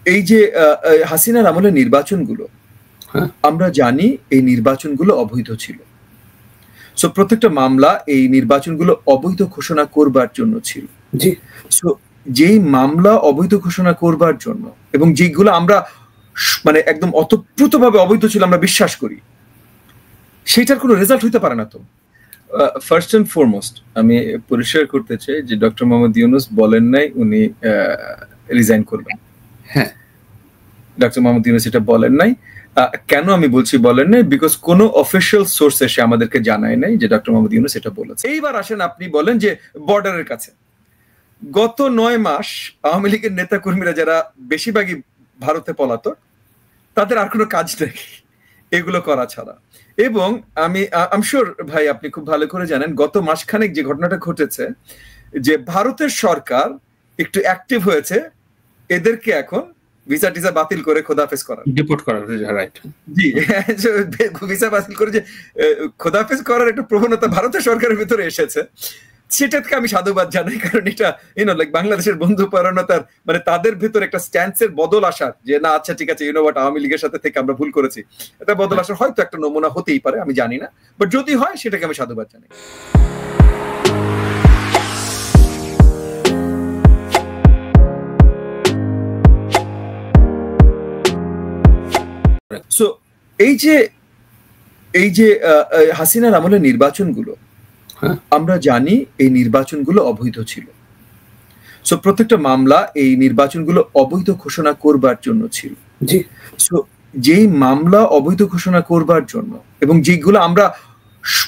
এই যে হাসিনার আমলের নির্বাচনগুলো, আমরা জানি এই নির্বাচনগুলো অবৈধ ছিল। সো প্রত্যেকটা মামলা এই নির্বাচনগুলো অবৈধ ঘোষণা করবার জন্য ছিল। সো যেই মামলা অবৈধ ঘোষণা করবার জন্য এবং যেগুলো আমরা মানে একদম অতপ্রুতভাবে অবৈধ ছিল আমরা বিশ্বাস করি, সেটার কোনো রেজাল্ট হইতে পারে না। তো ফার্স্ট এন্ড ফরমোস্ট আমি পরিষ্কার করতে চাই যে ডক্টর মোহাম্মদ ইউনূস বলেন নাই উনি রিজাইন করবেন। হ্যাঁ, ডক্টর মোহাম্মদ ইউনূস এটা বলেন নাই। কেন আমি বলছি বলেন নাই? বিকজ কোনো অফিসিয়াল সোর্স এসে আমাদেরকে জানায় নাই যে ডক্টর মোহাম্মদ ইউনূস এটা বলেছে। এইবার আসেন আপনি বলেন যে বর্ডারের কাছে গত 9 মাস আওয়ামী লীগের নেতা কর্মীরা যারা বেশিরভাগই ভারতে পলাতক, তাদের আর কোনো কাজ নেই এগুলো করা ছাড়া। এবং আমি শিওর ভাই আপনি খুব ভালো করে জানেন গত মাসখানেক যে ঘটনাটা ঘটেছে, যে ভারতের সরকার একটু অ্যাক্টিভ হয়েছে এদেরকে এখন ভিসা টিসা বাতিল করে খোদাফেজ করার, ডিপোর্ট করার। রাইট, জি, ভিসা বাতিল করে যে খোদাফেজ করার একটা প্রবণতা ভারতের সরকারের ভিতরে এসেছে, সেটাকে আমি সাধুবাদ জানাই। কারণ এটা লাইক বাংলাদেশের বন্ধু পরায়ণতার মানে তাদের ভিতরে একটা স্ট্যান্সের বদল আসার, যে না আচ্ছা ঠিক আছে হোয়াট আওয়ামী লীগের সাথে থেকে আমরা ভুল করেছি, এটা বদল আসার হয়তো একটা নমুনা হতেই পারে, আমি জানি না, বাট যদি হয় সেটাকে আমি সাধুবাদ জানাই। সো এই যে হাসিনার আমলের নির্বাচনগুলো, আমরা জানি এই নির্বাচনগুলো অবৈধ ছিল। সো প্রত্যেকটা মামলা এই নির্বাচনগুলো অবৈধ ঘোষণা করবার জন্য ছিল। সো যেই মামলা অবৈধ ঘোষণা করবার জন্য এবং যেগুলো আমরা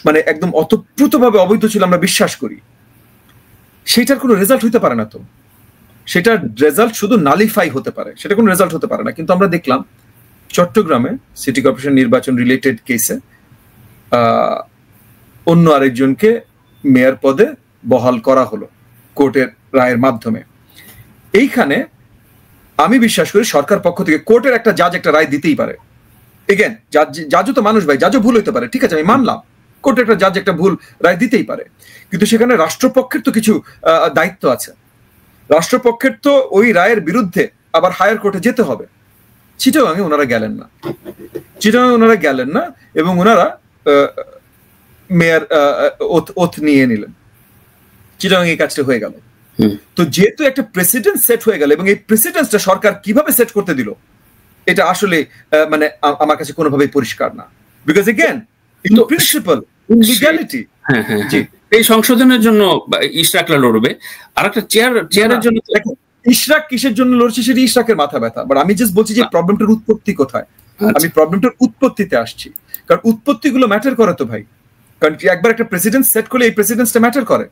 মানে একদম অতপ্রুতভাবে অবৈধ ছিল আমরা বিশ্বাস করি, সেটার কোনো রেজাল্ট হইতে পারে না। তো সেটার রেজাল্ট শুধু নালিফাই হতে পারে, সেটা কোনো রেজাল্ট হতে পারে না। কিন্তু আমরা দেখলাম চট্টগ্রামে সিটি কর্পোরেশন নির্বাচন রিলেটেড কেসে অন্য আরেকজনকে মেয়র পদে বহাল করা হলো কোর্টের রায়ের মাধ্যমে। এইখানে আমি বিশ্বাস করি সরকার পক্ষ থেকে কোর্টের একটা জাজ একটা রায় দিতেই পারে। এগেন জাজও তো মানুষ ভাই, জাজও ভুল হইতে পারে, ঠিক আছে আমি মানলাম, কোর্টের একটা জাজ একটা ভুল রায় দিতেই পারে। কিন্তু সেখানে রাষ্ট্রপক্ষের তো কিছু দায়িত্ব আছে। রাষ্ট্রপক্ষের তো ওই রায়ের বিরুদ্ধে আবার হায়ার কোর্টে যেতে হবে। চিটাগাঙে ওনারা গেলেন না এবং ওনারা মেয়র ওথ নিয়ে নিলেন। চিটাগাং এই কাজটা হয়ে গেল। তো যেহেতু একটা প্রেসিডেন্ট সেট হয়ে গেল এবং এই প্রেসিডেন্টটা সরকার কিভাবে সেট করতে দিল এটা আসলে মানে আমার কাছে কোনোভাবেই পরিষ্কার না। Because again in principal in legality এই সংশোধনের জন্য ইশরাকরা লড়বে, আর একটা চেয়ারের জন্য ইশরাক কিসের জন্য লড়ছে সেটা ইশরাকের মাথা ব্যথা। বাট আমি জাস্ট বলছি যে প্রবলেমটার উৎপত্তি কোথায়, আমি প্রবলেমটার উৎপত্তিতে আসছি। কারণ উৎপত্তিগুলো ম্যাটার করে তো ভাই। কারণ একবার একটা প্রেসিডেন্ট সেট করলে এই প্রেসিডেন্টটা ম্যাটার করে।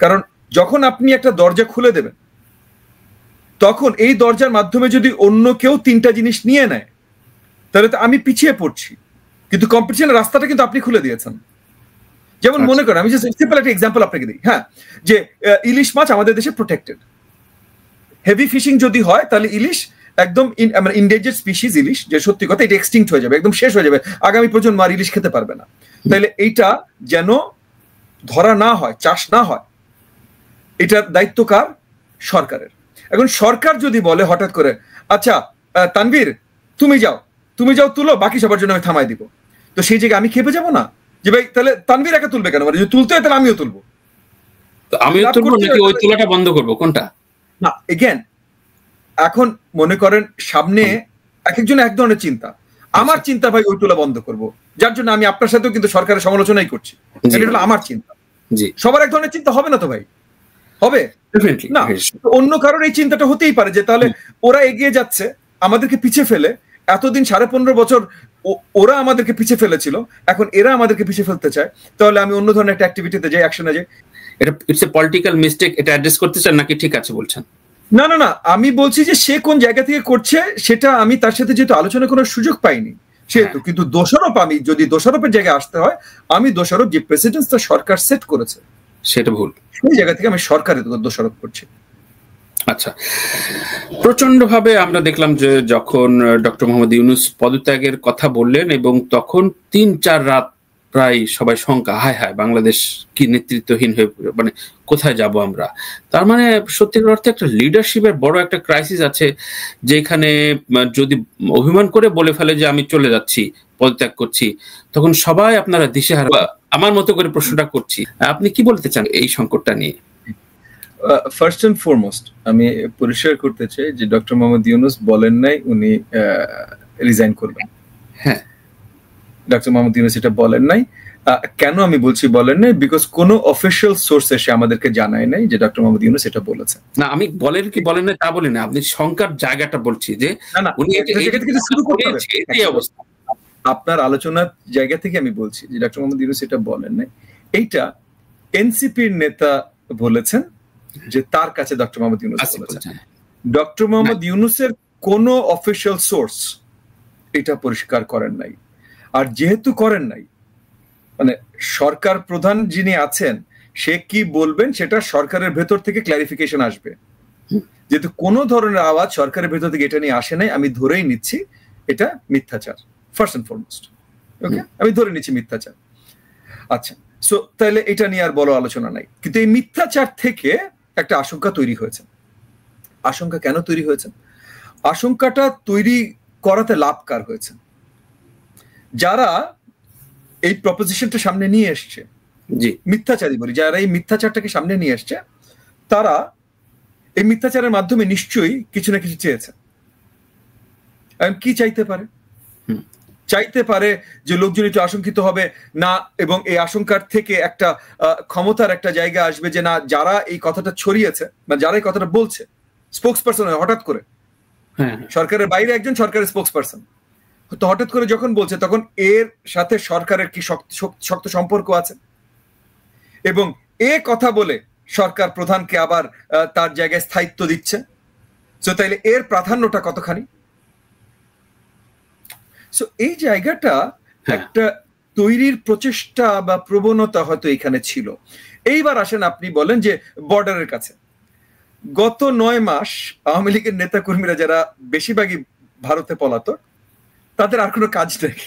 কারণ যখন আপনি একটা দরজা খুলে দেবেন, তখন এই দরজার মাধ্যমে যদি অন্য কেউ 3টা জিনিস নিয়ে নেয়, তাহলে তো আমি পিছিয়ে পড়ছি। কিন্তু কম্পিটিশনের রাস্তাটা কিন্তু আপনি খুলে দিয়েছেন। যেমন মনে করেন, আমি জাস্ট সিম্পল একটা এক্সাম্পল আপনাকে দিই। হ্যাঁ, যে ইলিশ মাছ আমাদের দেশে প্রোটেক্টেড। হেভি ফিশিং যদি হয় তাহলে ইলিশ একদম ইনডেঞ্জার্ড স্পিসিস ইলিশ, যে সত্যি কথা এটা এক্সটিংক্ট হয়ে যাবে, একদম শেষ হয়ে যাবে, আগামী প্রজন্ম আর ইলিশ খেতে পারবে না। তাহলে এইটা যেন ধরা না হয়, চাষ না হয়, এটার দায়িত্ব কার? সরকারের। এখন সরকার যদি বলে হঠাৎ করে আচ্ছা তানভীর তুমি যাও তুলো, বাকি সবার জন্য আমি থামাই দিব, তো সেই জায়গায় আমি খেপে যাবো না যে ভাই তাহলে তানভীর একা তুলবে কেন? মানে যদি তুলতে হয় তাহলে আমিও তুলবো। আমিও তুলবো নাকি ওই তোলাটা বন্ধ করবো, কোনটা? না, এগেন এখন মনে করেন সামনে এক একজন এক ধরনের চিন্তা। আমার চিন্তা ভাই ওই তোলা বন্ধ করব, যার জন্য আমি আপনার সাথেও কিন্তু সরকারের সমালোচনাই করছি। এটা হলো আমার চিন্তা। সবার এক ধরনের চিন্তা হবে না তো ভাই, হবে না। অন্য কারোর এই চিন্তাটা হতেই পারে যে তাহলে ওরা এগিয়ে যাচ্ছে আমাদেরকে পিছিয়ে ফেলে, এতদিন 15.5 বছর ওরা আমাদেরকে পিছিয়ে ফেলেছিল, এখন এরা আমাদেরকে পিছিয়ে ফেলতে চায়, তাহলে আমি অন্য ধরনের একটা অ্যাক্টিভিটিতে যাই, অ্যাকশনে যাই। এটা ইটস এ পলিটিক্যাল মিস্টেক, এটা অ্যাড্রেস করতে চান নাকি ঠিক আছে বলছেন? না না না, আমি বলছি যে সে কোন জায়গা থেকে করছে সেটা আমি তার সাথে যেহেতু আলোচনা করার সুযোগ পাইনি সেহেতু, কিন্তু দোষারোপ আমি যদি দোষারোপের জায়গায় আসতে হয়, আমি দোষারোপ যে প্রেসিডেন্টটা সরকার সেট করেছে সেটা ভুল, সেই জায়গা থেকে আমি সরকারের দোষারোপ করছি। আচ্ছা, প্রচন্ড ভাবে আমরা দেখলাম যে যখন ডক্টর মোহাম্মদ ইউনূস পদত্যাগের কথা বললেন এবং তখন 3-4 রাত প্রায় সবাই শঙ্কা, হায় হায় বাংলাদেশ কি নেতৃত্বহীন হয়ে মানে কোথায় যাব আমরা। তার মানে সত্যিকার অর্থে একটা লিডারশিপের বড় একটা ক্রাইসিস আছে, যেখানে যদি অভিমান করে বলে ফেলে যে আমি চলে যাচ্ছি, পদত্যাগ করছি, তখন সবাই আপনারা দিশেহারা। আমার মতো করে প্রশ্নটা করছি, আপনি কি বলতে চান এই সংকটটা নিয়ে? ফার্স্ট এন্ড ফরমোস্ট আমি পরিষ্কার করতে চাই যে ডক্টর মোহাম্মদ ইউনূস বলেন নাই উনি রিজাইন করবেন। হ্যাঁ, ডক্টর মোহাম্মদ ইউনূস এটা বলেন নাই। কেন আমি বলছি বলেন নাই? বিকজ কোনো অফিসিয়াল সোর্স এসে আমাদেরকে জানায় নাই যে ডক্টর মোহাম্মদ ইউনূস এটা বলেছেন। না, আমি বলেন কি বলেন না তা বলি না, আপনি শঙ্কার জায়গাটা বলছি যে উনি শুরু করতে হবে এই অবস্থা। আপনার আলোচনার জায়গা থেকে আমি বলছি যে ডক্টর মোহাম্মদ ইউনূস এটা বলেন নাই। এইটা এনসিপির নেতা বলেছেন যে তার কাছে ডক্টর মোহাম্মদ ইউনূস বলেছেন। ডক্টর মোহাম্মদ ইউনূসের কোনো অফিসিয়াল সোর্স এটা পরিষ্কার করেন নাই। আর যেহেতু করেন নাই, মানে সরকার প্রধান যিনি আছেন সে কি বলবেন সেটা সরকারের ভেতর থেকে ক্ল্যারিফিকেশন আসবে। যেহেতু কোনো ধরনের আওয়াজ সরকারের ভেতর থেকে এটা নিয়ে আসে নাই, আমি ধরেই নিচ্ছি এটা মিথ্যাচার, ফার্স্ট এন্ড ফরমোস্ট। ওকে, আমি ধরে নিচ্ছি মিথ্যাচার। আচ্ছা, সো তাহলে এটা নিয়ে আর বড় আলোচনা নাই। কিন্তু এই মিথ্যাচার থেকে একটা আশঙ্কা তৈরি হয়েছে। আশঙ্কা কেন তৈরি হয়েছে? আশঙ্কাটা তৈরি করাতে লাভ কার হয়েছে? যারা এই প্রপোজিশনটা সামনে নিয়ে এসছে, মিথ্যাচারী বলি, যারা এই মিথ্যাচারটাকে সামনে নিয়ে এসছে, তারা এই মিথ্যাচারের মাধ্যমে নিশ্চয়ই কিছু না কিছু চেয়েছে। কি চাইতে পারে? চাইতে পারে যে লোকজন একটু আশঙ্কিত হবে না, এবং এই আশঙ্কার থেকে একটা ক্ষমতার একটা জায়গা আসবে যে না, যারা এই কথাটা ছড়িয়েছে বা যারা এই কথাটা বলছে, স্পোক্স পারসন হঠাৎ করে সরকারের বাইরে একজন সরকারের স্পোক্স পারসন, তো হঠাৎ করে যখন বলছে তখন এর সাথে সরকারের কি শক্ত সম্পর্ক আছে, এবং এ কথা বলে সরকার প্রধানকে আবার তার জায়গায় স্থায়িত্ব দিচ্ছে। সো তাইলে এর প্রাধান্যটা কতখানি? সো এই জায়গাটা একটা তৈরির প্রচেষ্টা বা প্রবণতা হয়তো এখানে ছিল। এইবার আসেন, আপনি বলেন যে বর্ডারের কাছে গত 9 মাস আওয়ামী লীগের নেতা কর্মীরা যারা বেশিরভাগই ভারতে পলাতক, তাদের আর কোনো কাজ নেই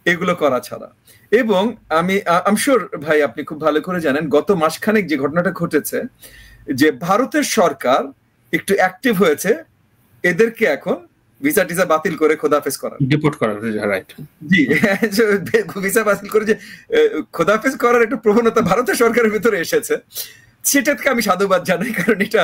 এগুলো করা ছাড়া। এবং আমি শিওর ভাই আপনি খুব ভালো করে জানেন গত মাসখানেক যে ঘটনাটা ঘটেছে, যে ভারতের সরকার একটু অ্যাক্টিভ হয়েছে এদেরকে এখন ভিসা টিসা বাতিল করে খোদাফেজ করার, ডিপোর্ট করার, রাইট? জি, ভিসা বাতিল করে যে খোদাফেজ করার একটা প্রবণতা ভারতের সরকারের ভিতরে এসেছে, সেটাকে আমি সাধুবাদ জানাই। কারণ এটা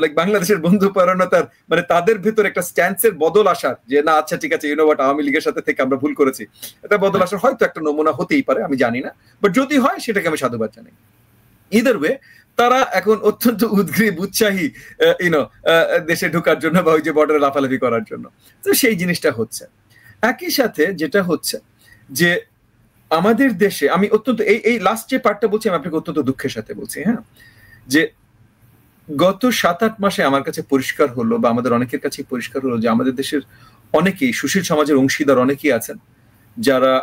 লাইক বাংলাদেশের বন্ধু পরায়ণতার মানে তাদের ভিতরে একটা স্ট্যান্সের বদল আসার, যে না আচ্ছা ঠিক আছে হোয়াট, আওয়ামী লীগের সাথে থেকে আমরা ভুল করেছি, এটা বদল আসার হয়তো একটা নমুনা হতেই পারে, আমি জানি না, বাট যদি হয় সেটাকে আমি সাধুবাদ জানাই। ইদার ওয়ে তারা এখন অত্যন্ত উদ্গ্রীব উৎসাহী দেশে ঢোকার জন্য বা ওই যে বর্ডারে লাফালাফি করার জন্য। তো সেই জিনিসটা হচ্ছে। একই সাথে যেটা হচ্ছে যে আমাদের দেশে, আমি অত্যন্ত এই লাস্ট যে পার্টটা বলছি আমি আপনাকে অত্যন্ত দুঃখের সাথে বলছি, হ্যাঁ, যে গত 7-8 মাসে আমার কাছে পরিষ্কার হলো বা আমাদের অনেকের কাছে পরিষ্কার হলো যে আমাদের দেশের অনেকেই সুশীল সমাজের অংশীদার অনেকেই আছেন যারা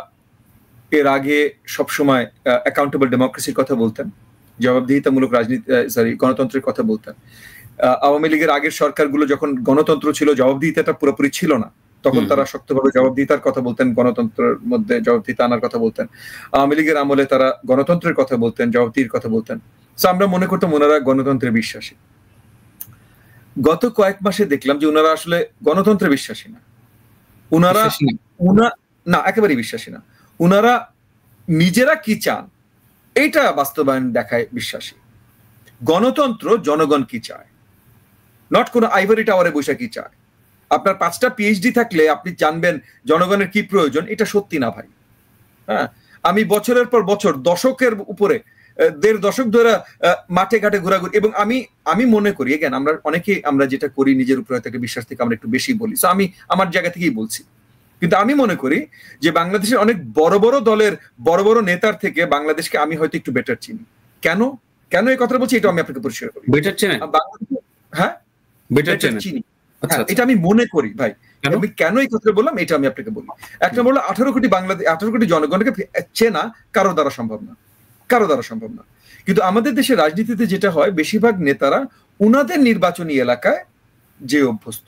এর আগে সবসময় অ্যাকাউন্টেবল ডেমোক্রেসির কথা বলতেন, জবাবদিহিতামূলক রাজনীতি গণতন্ত্রের কথা বলতেন। আওয়ামী লীগের আগের সরকারগুলো যখন গণতন্ত্র ছিল, জবাবদিহিতাটা পুরোপুরি ছিল না, তখন তারা শক্তভাবে জবাবদিহিতার কথা বলতেন, গণতন্ত্রের মধ্যে জবাবদিহিতা আনার কথা বলতেন। আওয়ামী লীগের আমলে তারা গণতন্ত্রের কথা বলতেন, জবাবদিহির কথা বলতেন। আমরা মনে করতাম ওনারা গণতন্ত্রে বিশ্বাসী। গত কয়েক মাসে দেখলাম যে ওনারা আসলে গণতন্ত্রে বিশ্বাসী না, ওনারা না একেবারেই বিশ্বাসী না। ওনারা নিজেরা কি চান এইটা বাস্তবায়ন দেখায় বিশ্বাসী। গণতন্ত্র জনগণ কি চায়, নট কোনো আইভরি টাওয়ারে বসে কি চায়। আপনার 5টা পিএইচডি থাকলে আপনি জানবেন জনগণের কি প্রয়োজন, এটা সত্যি না ভাই। হ্যাঁ, আমি বছরের পর বছর, দশকের উপরে 1.5 দশক ধরে মাঠে ঘাটে ঘোরাঘুরি, এবং আমি মনে করি এগেন আমরা অনেকেই আমরা যেটা করি নিজের উপরে থেকে বিশ্বাস থেকে আমরা একটু বেশি বলি, আমি আমার জায়গা থেকেই বলছি। কিন্তু আমি মনে করি যে বাংলাদেশের অনেক বড় বড় দলের বড় বড় নেতার থেকে বাংলাদেশকে আমি হয়তো একটু বেটার চিনি। কেন কেন এই কথা বলছি এটা আমি আপনাকে পরিষ্কার করি। বেটার চেনেন? হ্যাঁ, বেটার চিনি, এটা আমি মনে করি ভাই। আমি কেন এই কথা বললাম এটা আমি আপনাকে বলি। একটা বললো 18 কোটি বাংলাদেশ, 18 কোটি জনগণকে চেনা কারো দ্বারা সম্ভব না, কারো দ্বারা সম্ভব না। কিন্তু আমাদের দেশের রাজনীতিতে যেটা হয়, বেশিরভাগ নেতারা উনাদের নির্বাচনী এলাকায় যে অভ্যস্ত,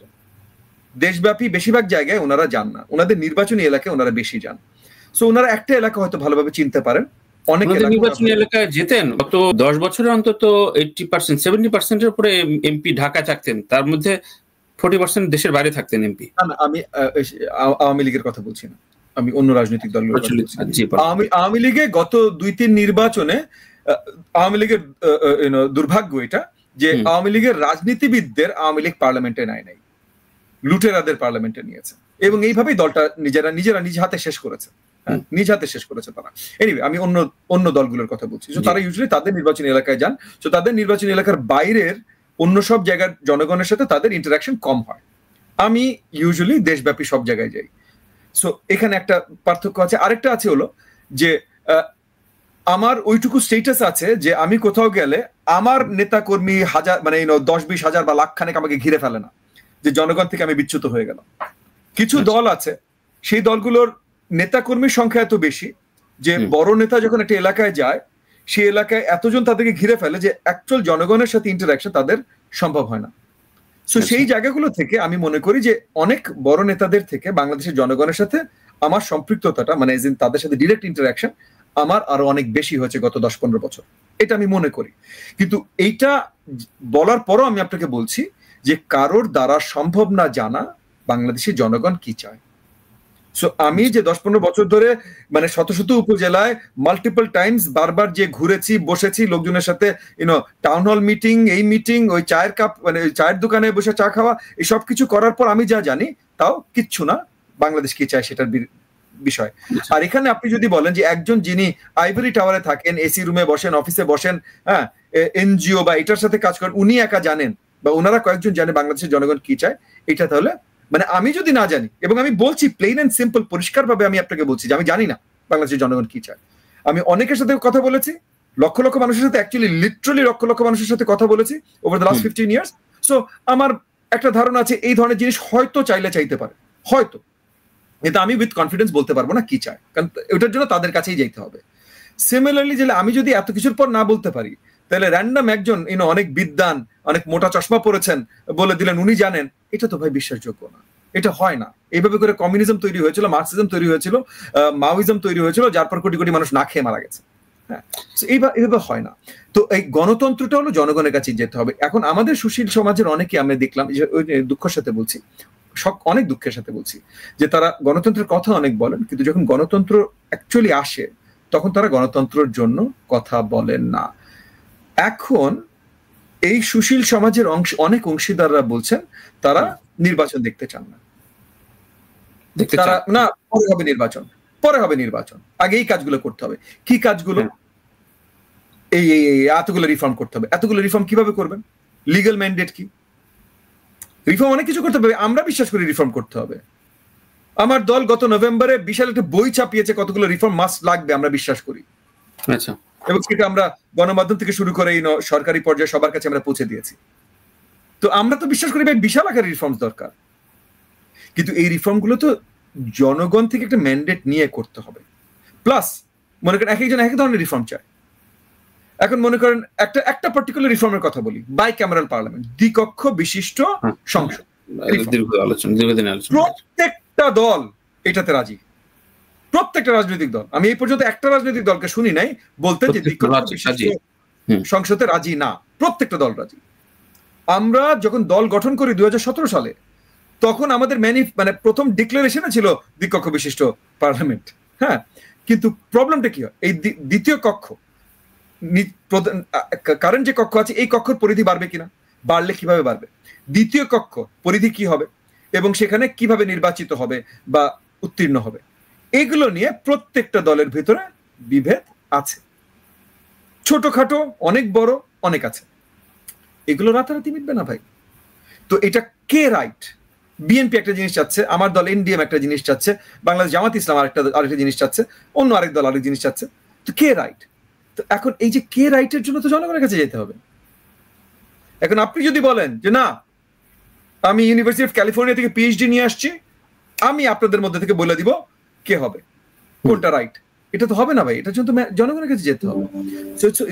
দেশব্যাপী বেশিরভাগ জায়গায় ওনারা যান না, ওনাদের নির্বাচনী এলাকায় ওনারা বেশি যান। সো ওনারা একটা এলাকা হয়তো ভালোভাবে চিনতে পারেন, অনেক নির্বাচনী এলাকায় যেতেন গত 10 বছরে অন্তত 80% 70% উপরে এমপি ঢাকা থাকতেন, তার মধ্যে 40% দেশের বাইরে থাকতেন এমপি। আমি আওয়ামী লীগের কথা বলছি না, আমি অন্য রাজনৈতিক দলগুলোর কথা বলছি। আওয়ামী লীগে গত 2-3 নির্বাচনে আওয়ামী লীগের দুর্ভাগ্য এটা যে আওয়ামী লীগের রাজনীতিবিদদের আওয়ামী লীগ পার্লামেন্টে নাই, লুটেরাদের পার্লামেন্টে নিয়েছে, এবং এইভাবেই দলটা নিজেরা নিজ হাতে শেষ করেছে, নিজ হাতে শেষ করেছে তারা। এনিওয়ে, আমি অন্য দলগুলোর কথা বলছি। তারা ইউজুয়ালি তাদের নির্বাচনী এলাকায় যান, তো তাদের নির্বাচনী এলাকার বাইরের অন্য সব জায়গার জনগণের সাথে তাদের ইন্টারাকশন কম হয়। আমি ইউজুয়ালি দেশব্যাপী সব জায়গায় যাই। সো এখানে একটা পার্থক্য আছে। আরেকটা আছে হলো যে আমার ওইটুকু স্টেটাস আছে যে আমি কোথাও গেলে আমার নেতা কর্মী হাজার, মানে 10-20 হাজার বা লাখ খানেক আমাকে ঘিরে ফেলে না, যে জনগণ থেকে আমি বিচ্যুত হয়ে গেলাম। কিছু দল আছে, সেই দলগুলোর নেতা কর্মীর সংখ্যা এত বেশি যে বড় নেতা যখন একটা এলাকায় যায়, সেই এলাকায় এতজন তাদেরকে ঘিরে ফেলে যে অ্যাকচুয়াল জনগণের সাথে ইন্টারাকশন তাদের সম্ভব হয় না। সো সেই জায়গাগুলো থেকে আমি মনে করি যে অনেক বড় নেতাদের থেকে বাংলাদেশের জনগণের সাথে আমার সম্পৃক্ততাটা, মানে তাদের সাথে ডিরেক্ট ইন্টারাকশন আমার আরো অনেক বেশি হয়েছে গত 10-15 বছর, এটা আমি মনে করি। কিন্তু এইটা বলার পরও আমি আপনাকে বলছি যে কারোর দ্বারা সম্ভব না জানা বাংলাদেশের জনগণ কি চায়। সো আমি যে 10-15 বছর ধরে মানে শত শত উপজেলায় মাল্টিপল টাইমস বারবার যে ঘুরেছি, বসেছি লোকজনের সাথে, টাউন হল মিটিং, এই মিটিং, ওই চায়ের কাপ, মানে চায়ের দোকানে বসে চা খাওয়া, এই সব কিছু করার পর আমি যা জানি তাও কিচ্ছু না বাংলাদেশ কি চায় সেটার বিষয়। আর এখানে আপনি যদি বলেন যে একজন যিনি আইভরি টাওয়ারে থাকেন, এসি রুমে বসেন, অফিসে বসেন, হ্যাঁ, এনজিও বা এটার সাথে কাজ করেন, উনি একা জানেন বা ওনারা কয়েকজন জানে বাংলাদেশের জনগণ কি চায়, এটা তাহলে মানে আমি যদি না জানি, এবং আমি বলছি প্লেন এন্ড সিম্পল পরিষ্কার ভাবে আমি আপনাকে বলছি যে আমি জানি না বাংলাদেশের জনগণ কি চায়। আমি অনেকের সাথে কথা বলেছি, লক্ষ লক্ষ মানুষের সাথে, অ্যাকচুয়ালি লিটারালি লক্ষ লক্ষ মানুষের সাথে কথা বলেছি over the last 15 years. So আমার একটা ধারণা আছে এই ধরনের জিনিস হয়তো চাইতে পারে, হয়তো, কিন্তু আমি উইথ কনফিডেন্স বলতে পারবো না কি চায়, কারণ ওটার জন্য তাদের কাছেই যাইতে হবে। সিমিলারলি যে আমি যদি এত কিছুর পর না বলতে পারি, তাহলে র্যান্ডম একজন অনেক বিদ্বান, অনেক মোটা চশমা পরেছেন বলে দিলেন উনি জানেন, এটা তো ভাই বিশ্বাসযোগ্য না, এটা হয় না। এইভাবে করে কমিউনিজম তৈরি হয়েছিল, মার্কসিজম তৈরি হয়েছিল, মাওইজম তৈরি হয়েছিল, যার পর কোটি কোটি মানুষ না খেয়ে মারা গেছে। হ্যাঁ, এইভাবে হয় না। তো এই গণতন্ত্রটা হলো জনগণের কাছে যেতে হবে। এখন আমাদের সুশীল সমাজের অনেকে আমরা দেখলাম, দুঃখের সাথে বলছি, অনেক দুঃখের সাথে বলছি, যে তারা গণতন্ত্রের কথা অনেক বলেন, কিন্তু যখন গণতন্ত্র অ্যাকচুয়ালি আসে তখন তারা গণতন্ত্রের জন্য কথা বলেন না। এখন এই সুশীল সমাজের অনেক অংশীদাররা বলছেন তারা নির্বাচন দেখতে চান না, তারা না, পরে হবে নির্বাচন, আগে এই কাজগুলো করতে হবে। কি কাজগুলো? এই এতগুলো রিফর্ম করতে হবে। এতগুলো রিফর্ম কিভাবে করবেন? লিগ্যাল ম্যান্ডেট কি? রিফর্ম অনেক কিছু করতে হবে, আমরা বিশ্বাস করি রিফর্ম করতে হবে। আমার দল গত নভেম্বরে বিশাল একটা বই ছাপিয়েছে, কতগুলো রিফর্ম মাস্ট লাগবে আমরা বিশ্বাস করি। আচ্ছা, এবং সেটা আমরা গণমাধ্যম থেকে শুরু করে সরকারি পর্যায়ে সবার কাছে আমরা পৌঁছে দিয়েছি। তো আমরা তো বিশ্বাস করি ভাই বিশাল আকারের রিফর্ম দরকার, কিন্তু এই রিফর্মগুলো তো জনগণ থেকে একটা ম্যান্ডেট নিয়ে করতে হবে। প্লাস মনে করেন এক একজন এক ধরনের রিফর্ম চায়। এখন মনে করেন একটা পার্টিকুলার রিফর্মের কথা বলি, বাই ক্যামেরাল পার্লামেন্ট, দ্বিকক্ষ বিশিষ্ট সংসদ, প্রত্যেকটা দল এটাতে রাজি, প্রত্যেকটা রাজনৈতিক দল। আমি এই পর্যন্ত একটা রাজনৈতিক দলকে শুনি নাই বলতে যে সংসদে রাজি না, প্রত্যেকটা দল রাজি। আমরা যখন দল গঠন করি 2017 সালে, তখন আমাদের মানে প্রথম ডিক্লারেশনে ছিল দ্বিকক্ষ বিশিষ্ট পার্লামেন্ট। হ্যাঁ, কিন্তু প্রবলেমটা কি হয়, এই দ্বিতীয় কক্ষ, কারেন্ট যে কক্ষ আছে এই কক্ষের পরিধি বাড়বে কিনা, বাড়লে কিভাবে বাড়বে, দ্বিতীয় কক্ষ পরিধি কি হবে, এবং সেখানে কিভাবে নির্বাচিত হবে বা উত্তীর্ণ হবে, এগুলো নিয়ে প্রত্যেকটা দলের ভিতরে বিভেদ আছে, ছোটখাটো, অনেক বড়, অনেক আছে। এগুলো রাতারাতি মিটবে না ভাই। তো এটা কে রাইট? বিএনপি একটা জিনিস চাচ্ছে, আমার দল এনডিএম একটা জিনিস চাচ্ছে, বাংলাদেশ জামাত ইসলাম আরেকটা জিনিস চাচ্ছে, অন্য আরেক দল আরেক জিনিস চাচ্ছে। তো কে রাইট? তো এখন এই যে কে রাইটের জন্য তো জনগণের কাছে যেতে হবে। এখন আপনি যদি বলেন যে না, আমি ইউনিভার্সিটি অফ ক্যালিফোর্নিয়া থেকে পিএইচডি নিয়ে আসছি, আমি আপনাদের মধ্যে থেকে বলে দিব কে হবে, কোনটা রাইট, এটা তো হবে না ভাই। এটার জন্য তো জনগণের কাছে যেতে হবে।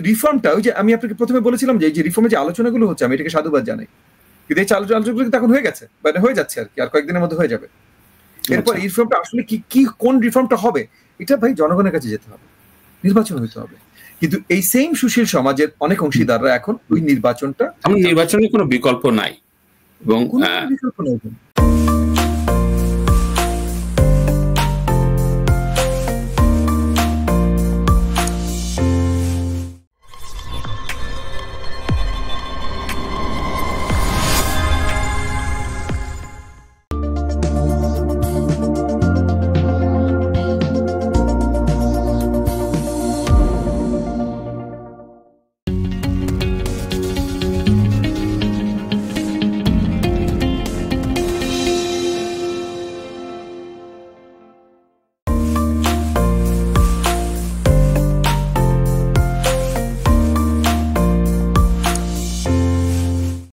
রিফর্মটা, ওই যে আমি আপনাকে প্রথমে বলেছিলাম যে রিফর্মের যে আলোচনাগুলো হচ্ছে, আমি এটাকে সাধুবাদ জানাই, কিন্তু এই আলোচনাগুলো এখন হয়ে গেছে, মানে হয়ে যাচ্ছে আর কি, আর কয়েকদিনের মধ্যে হয়ে যাবে। এরপর এই রিফর্মটা আসলে কি কোন রিফর্মটা হবে এটা ভাই জনগণের কাছে যেতে হবে, নির্বাচন হইতে হবে। কিন্তু এই সেম সুশীল সমাজের অনেক অংশীদাররা এখন ওই নির্বাচনটা, নির্বাচনের কোনো বিকল্প নাই এবং বিকল্প নাই।